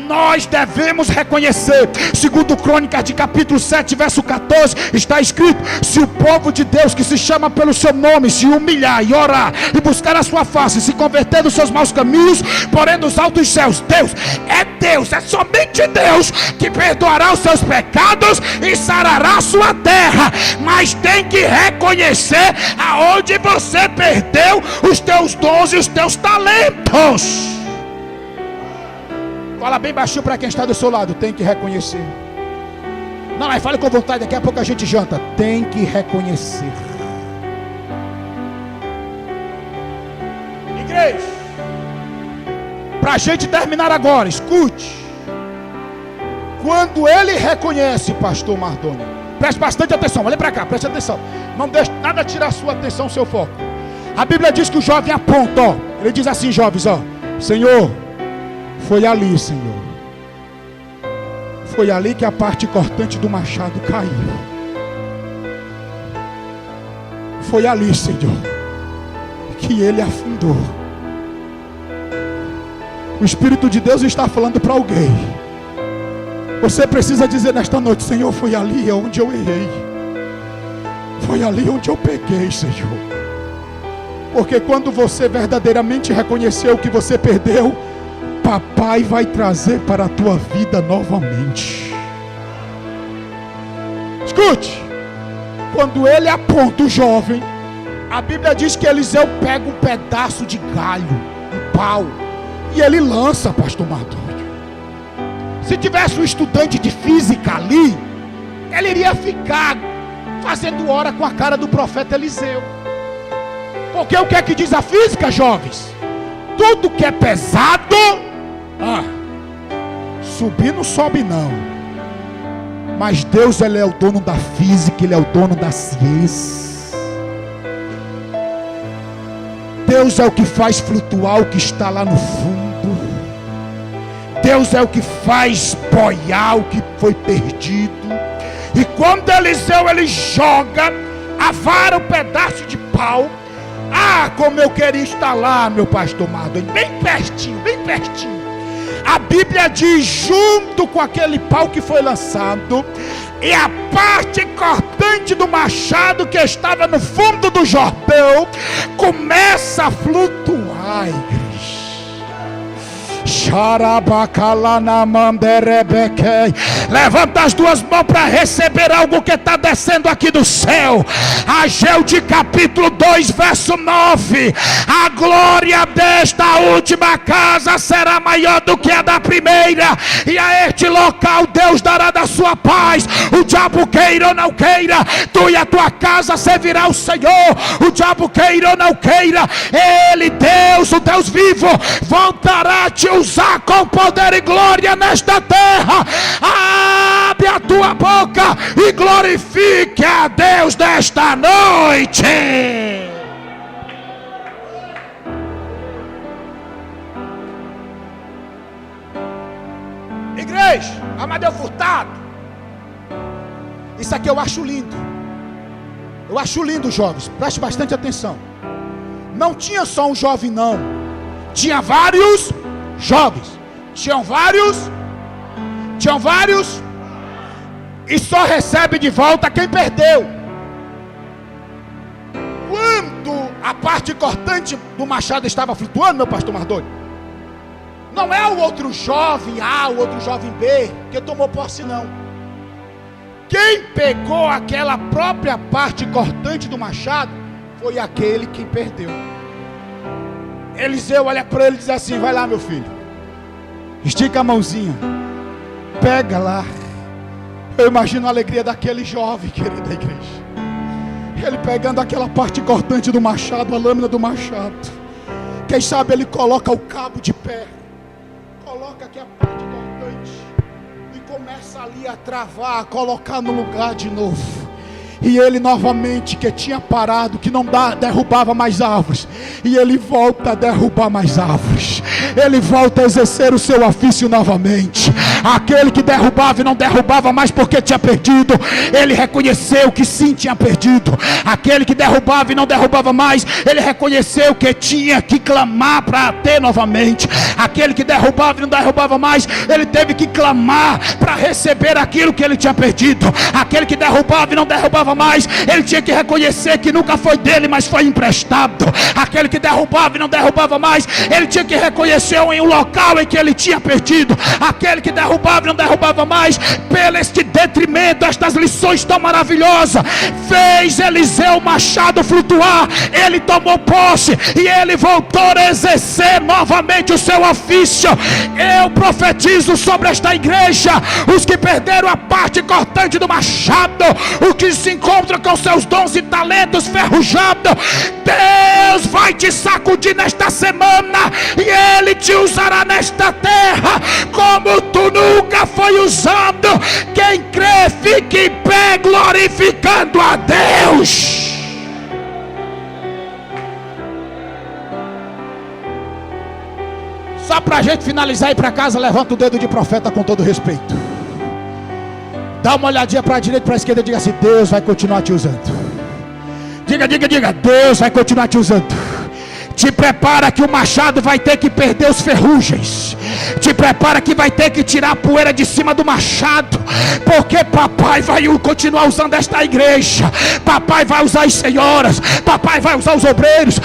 Nós devemos reconhecer, segundo Crônicas de capítulo 7, verso 14, está escrito: se o povo de Deus, que se chama pelo seu nome, se humilhar e orar e buscar a sua face, se converter dos seus maus caminhos, porém dos altos céus, Deus, é somente Deus que perdoará os seus pecados e sarará a sua terra. Mas tem que reconhecer aonde você perdeu os teus dons e os teus talentos. Fala bem baixinho para quem está do seu lado. Tem que reconhecer. Não, mas fale com vontade. Daqui a pouco a gente janta. Tem que reconhecer. Para a gente terminar agora, escute. Quando ele reconhece, pastor Mardoni, preste bastante atenção, olha para cá, preste atenção. Não deixe nada tirar a sua atenção, seu foco. A Bíblia diz que o jovem aponta, ó. Ele diz assim, jovens, ó: Senhor, foi ali, Senhor. Foi ali que a parte cortante do machado caiu. Foi ali, Senhor, que ele afundou. O Espírito de Deus está falando para alguém. Você precisa dizer nesta noite: Senhor, foi ali onde eu errei. Foi ali onde eu peguei, Senhor. Porque quando você verdadeiramente reconheceu o que você perdeu, papai vai trazer para a tua vida novamente. Escute. Quando ele aponta o jovem, a Bíblia diz que Eliseu pega um pedaço de galho, um pau, e ele lança, pastor Mardoni. Se tivesse um estudante de física ali, ele iria ficar fazendo hora com a cara do profeta Eliseu. Porque o que é que diz a física, jovens? Tudo que é pesado, subir não sobe não. Mas Deus, Ele é o dono da física, Ele é o dono da ciência. Deus é o que faz flutuar o que está lá no fundo. Deus é o que faz boiar o que foi perdido. E quando Eliseu ele joga a vara, um pedaço de pau, como eu queria estar lá, meu pastor Mardoni, bem pertinho, bem pertinho. A Bíblia diz, junto com aquele pau que foi lançado, e a parte cortante do machado que estava no fundo do Jordão começa a flutuar, igreja. Levanta as duas mãos para receber algo que está descendo aqui do céu. Ageu de capítulo 2, verso 9: a glória desta última casa será maior do que a da primeira, e a este local Deus dará da sua paz. O diabo queira ou não queira, tu e a tua casa servirá o Senhor. O diabo queira ou não queira, Ele, Deus, o Deus vivo, voltará a te usar com poder e glória nesta terra. Abre a tua boca e glorifique a Deus nesta noite. Igreja, Amadeu Furtado, isso aqui eu acho lindo. Eu acho lindo, jovens, preste bastante atenção. Não tinha só um jovem não, tinha vários jovens, tinham vários, e só recebe de volta quem perdeu. Quando a parte cortante do machado estava flutuando, meu pastor Mardoni, não é o outro jovem A, o outro jovem B que tomou posse, não. Quem pegou aquela própria parte cortante do machado foi aquele que perdeu. Eliseu olha para ele e diz assim: vai lá, meu filho, estica a mãozinha, pega lá. Eu imagino a alegria daquele jovem, querida igreja, ele pegando aquela parte cortante do machado, a lâmina do machado. Quem sabe ele coloca o cabo de pé, coloca aqui a parte cortante e começa ali a travar, a colocar no lugar de novo. E ele novamente, que tinha parado, que não derrubava mais árvores, e ele volta a derrubar mais árvores. Ele volta a exercer o seu ofício novamente. Aquele que derrubava e não derrubava mais porque tinha perdido, ele reconheceu que sim, tinha perdido. Aquele que derrubava e não derrubava mais, ele reconheceu que tinha que clamar para ter novamente. Aquele que derrubava e não derrubava mais, ele teve que clamar para receber aquilo que ele tinha perdido. Aquele que derrubava e não derrubava mais, ele tinha que reconhecer que nunca foi dele, mas foi emprestado. Aquele que derrubava e não derrubava mais, ele tinha que reconhecer em um local em que ele tinha perdido. Aquele que derrubava e não derrubava mais, pelo este detrimento, estas lições tão maravilhosas, fez Eliseu machado flutuar. Ele tomou posse e ele voltou a exercer novamente o seu ofício. Eu profetizo sobre esta igreja: os que perderam a parte cortante do machado, os que se encontram com seus dons e talentos ferrujados, Deus vai te sacudir nesta semana, e Ele te usará nesta terra como tu nunca foi usando. Quem crê, fique em pé, glorificando a Deus. Só para a gente finalizar e ir para casa, levanta o dedo de profeta com todo respeito. Dá uma olhadinha para a direita e para a esquerda e diga assim: Deus vai continuar te usando. Diga, Deus vai continuar te usando. Te prepara que o machado vai ter que perder os ferrugens. Te prepara que vai ter que tirar a poeira de cima do machado. Porque papai vai continuar usando esta igreja. Papai vai usar as senhoras. Papai vai usar os obreiros.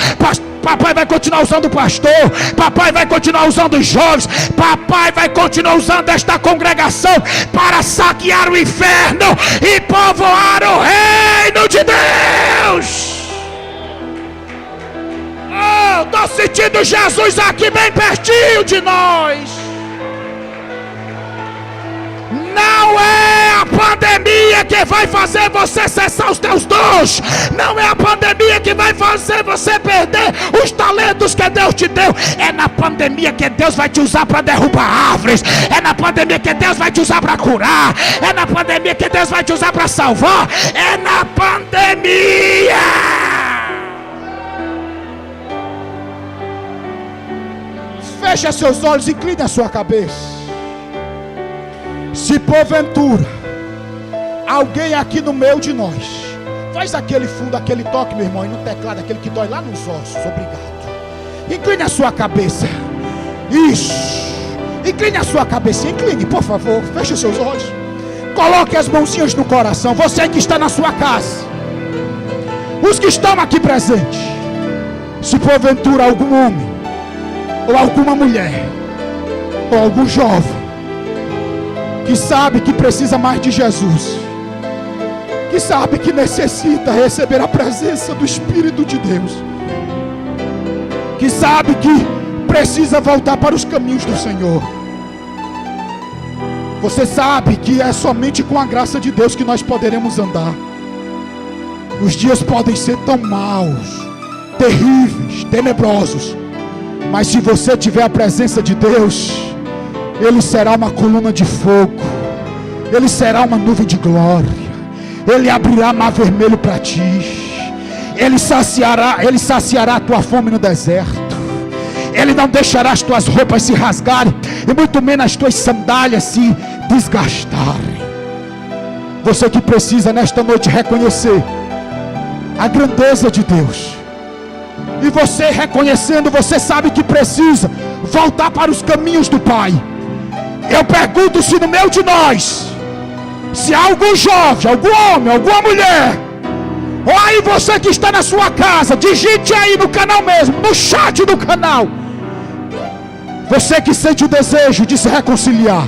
Papai vai continuar usando o pastor. Papai vai continuar usando os jovens. Papai vai continuar usando esta congregação para saquear o inferno e povoar o reino de Deus. Oh, estou sentindo Jesus aqui bem pertinho de nós. Não é a pandemia que vai fazer você cessar os teus dons. Não é a pandemia que vai fazer você perder os talentos que Deus te deu. É na pandemia que Deus vai te usar para derrubar árvores. É na pandemia que Deus vai te usar para curar. É na pandemia que Deus vai te usar para salvar. É na pandemia. Feche seus olhos, incline a sua cabeça. Se porventura alguém aqui no meio de nós, faz aquele fundo, aquele toque, meu irmão, e no teclado, aquele que dói lá nos ossos. Obrigado. Incline a sua cabeça. Isso. Incline a sua cabeça. Incline, por favor. Feche seus olhos. Coloque as mãozinhas no coração. Você que está na sua casa, os que estão aqui presentes, se porventura algum homem, ou alguma mulher, ou algum jovem, que sabe que precisa mais de Jesus, que sabe que necessita receber a presença do Espírito de Deus, que sabe que precisa voltar para os caminhos do Senhor. Você sabe que é somente com a graça de Deus que nós poderemos andar. Os dias podem ser tão maus, terríveis, tenebrosos, mas se você tiver a presença de Deus, Ele será uma coluna de fogo, Ele será uma nuvem de glória, Ele abrirá mar vermelho para ti, Ele saciará a tua fome no deserto, Ele não deixará as tuas roupas se rasgarem, e muito menos as tuas sandálias se desgastarem. Você que precisa nesta noite reconhecer a grandeza de Deus, e você reconhecendo, você sabe que precisa voltar para os caminhos do Pai. Eu pergunto se no meio de nós, se há algum jovem, algum homem, alguma mulher, ou aí você que está na sua casa, digite aí no canal mesmo, no chat do canal, você que sente o desejo de se reconciliar,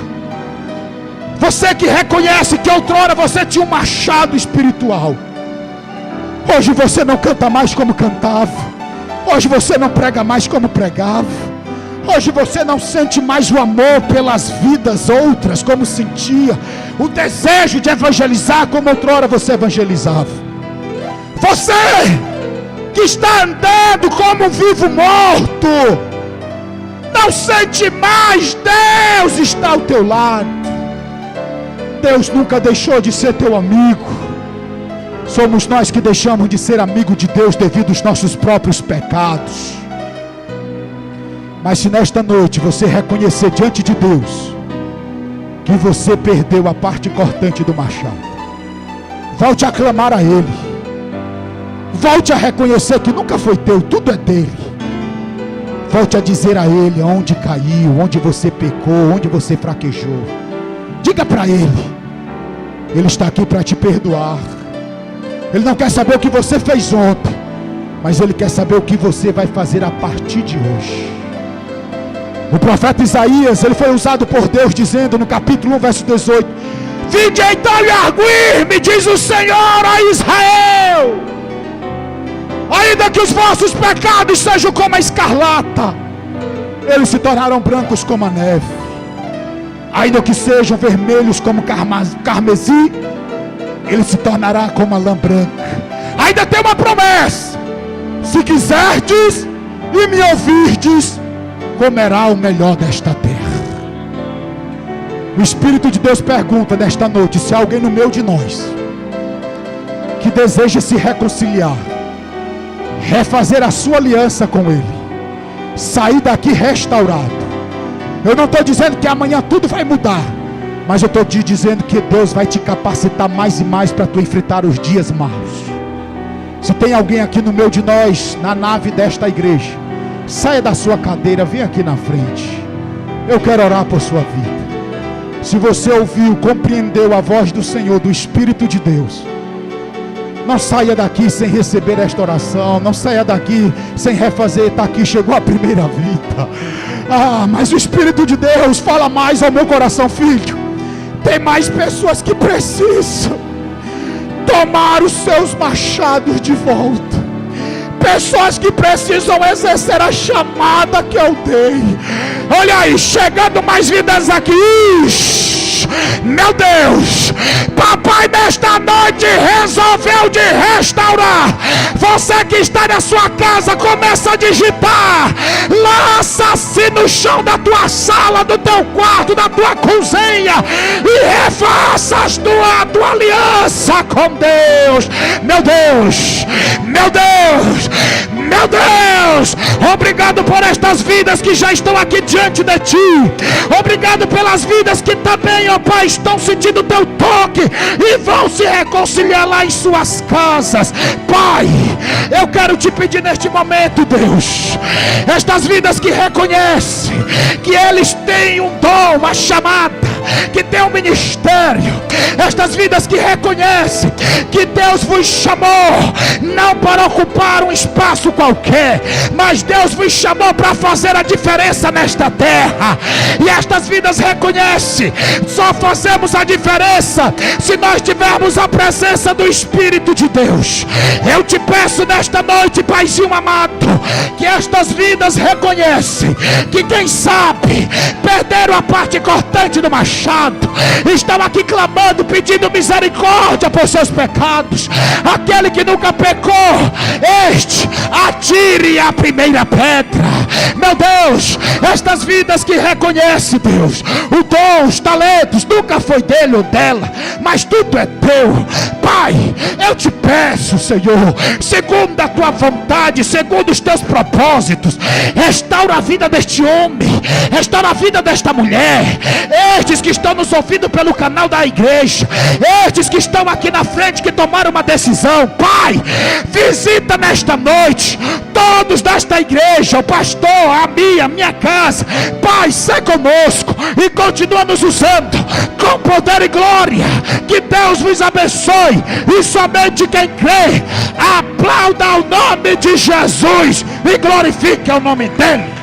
você que reconhece que outrora você tinha um machado espiritual, hoje você não canta mais como cantava, hoje você não prega mais como pregava, hoje você não sente mais o amor pelas vidas outras como sentia, o desejo de evangelizar como outrora você evangelizava. Você que está andando como um vivo morto, não sente mais, Deus está ao teu lado. Deus nunca deixou de ser teu amigo. Somos nós que deixamos de ser amigo de Deus devido aos nossos próprios pecados. Mas se nesta noite você reconhecer diante de Deus que você perdeu a parte cortante do machado, volte a clamar a Ele, volte a reconhecer que nunca foi teu, tudo é dele. Volte a dizer a Ele onde caiu, onde você pecou, onde você fraquejou. Diga para Ele, Ele está aqui para te perdoar. Ele não quer saber o que você fez ontem, mas Ele quer saber o que você vai fazer a partir de hoje. O profeta Isaías, ele foi usado por Deus dizendo no capítulo 1, verso 18: vinde então e arguir-me, diz o Senhor a Israel, ainda que os vossos pecados sejam como a escarlata, eles se tornarão brancos como a neve, ainda que sejam vermelhos como carmesim, ele se tornará como a lã branca. Ainda tem uma promessa: se quiserdes e me ouvirdes, comerá o melhor desta terra. O Espírito de Deus pergunta nesta noite se há alguém no meio de nós que deseja se reconciliar, refazer a sua aliança com Ele, sair daqui restaurado. Eu não estou dizendo que amanhã tudo vai mudar, mas eu estou te dizendo que Deus vai te capacitar mais e mais para tu enfrentar os dias maus. Se tem alguém aqui no meio de nós, na nave desta igreja, saia da sua cadeira, vem aqui na frente. Eu quero orar por sua vida. Se você ouviu, compreendeu a voz do Senhor, do Espírito de Deus, não saia daqui sem receber esta oração. Não saia daqui sem refazer. Está aqui, chegou a primeira vida. Mas o Espírito de Deus fala mais ao meu coração, filho. Tem mais pessoas que precisam tomar os seus machados de volta. Pessoas que precisam exercer a chamada que eu dei. Olha aí, chegando mais vidas aqui. Meu Deus, papai nesta noite resolveu de restaurar. Você que está na sua casa, começa a digitar. Lança-se no chão da tua sala, do teu quarto, da tua cozinha, e refaça a tua aliança com Deus. Meu Deus, meu Deus, meu Deus, obrigado por estas vidas que já estão aqui diante de ti. Obrigado pelas vidas que também, ó Pai, estão sentindo o teu toque e vão se reconciliar lá em suas casas. Pai, eu quero te pedir neste momento, Deus, estas vidas que reconhecem que eles têm um dom, uma chamada, que tem um ministério, estas vidas que reconhecem que Deus vos chamou não para ocupar um espaço qualquer, mas Deus vos chamou para fazer a diferença nesta terra. E estas vidas reconhecem, só fazemos a diferença se nós tivermos a presença do Espírito de Deus. Eu te peço nesta noite, Paizinho amado, que estas vidas reconhecem que quem sabe perderam a parte cortante do machado, estão aqui clamando, pedindo misericórdia por seus pecados. Aquele que nunca pecou, este atire a primeira pedra. Meu Deus, estas vidas que reconhecem, Deus, o dom, os talentos, nunca foi dele ou dela, mas tudo é teu. Pai, eu te peço, Senhor, segundo a tua vontade, segundo os teus propósitos, restaura a vida deste homem, restaura a vida desta mulher, estes que estão nos ouvindo pelo canal da igreja, estes que estão aqui na frente, que tomaram uma decisão. Pai, visita nesta noite todos desta igreja, o pastor, a minha casa. Pai, sai conosco e continua nos usando com poder e glória. Que Deus vos abençoe, e somente quem crê aplauda o nome de Jesus e glorifique o nome dele.